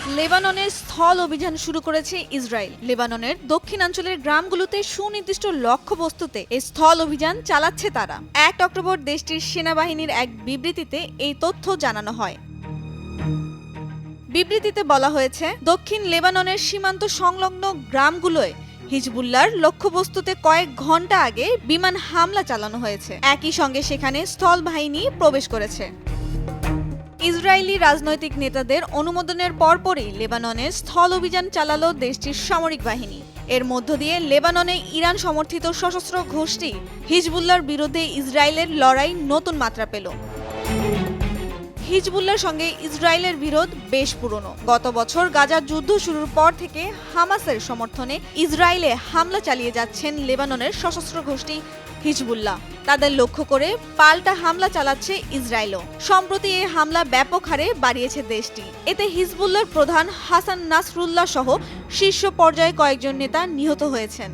লেবাননের স্থল অভিযান শুরু করেছে ইসরায়েল। লেবাননের দক্ষিণাঞ্চলের গ্রামগুলোতে সুনির্দিষ্ট লক্ষ্যবস্তুতে এই স্থল অভিযান চালাচ্ছে তারা। ১ অক্টোবর দেশটির সেনাবাহিনীর এক বিবৃতিতে এই তথ্য জানানো হয়। বিবৃতিতে বলা হয়েছে, দক্ষিণ লেবাননের সীমান্ত সংলগ্ন গ্রামগুলোয় হিজবুল্লাহর লক্ষ্যবস্তুতে কয়েক ঘন্টা আগে বিমান হামলা চালানো হয়েছে। একই সঙ্গে সেখানে স্থল বাহিনী প্রবেশ করেছে। ইসরায়েলি রাজনৈতিক নেতাদের অনুমোদনের পরপরই লেবাননে স্থল অভিযান চালালো দেশটির সামরিক বাহিনী। এর মধ্য দিয়ে লেবাননে ইরান সমর্থিত সশস্ত্র গোষ্ঠী হিজবুল্লাহর বিরুদ্ধে ইসরায়েলের লড়াই নতুন মাত্রা পেল। হিজবুল্লাহর সঙ্গে ইসরায়েলের বিরোধ বেশ পুরনো। গত বছর গাজার যুদ্ধ শুরুর পর থেকে হামাসের সমর্থনে ইসরায়েলে হামলা চালিয়ে যাচ্ছেন লেবাননের সশস্ত্র গোষ্ঠী হিজবুল্লাহ। তাদের লক্ষ্য করে পাল্টা হামলা চালাচ্ছে ইসরায়েলও। সম্প্রতি এই হামলা ব্যাপক হারে বাড়িয়েছে দেশটি। এতে হিজবুল্লাহর প্রধান হাসান নাসরুল্লাহ সহ শীর্ষ পর্যায়ে কয়েকজন নেতা নিহত হয়েছেন।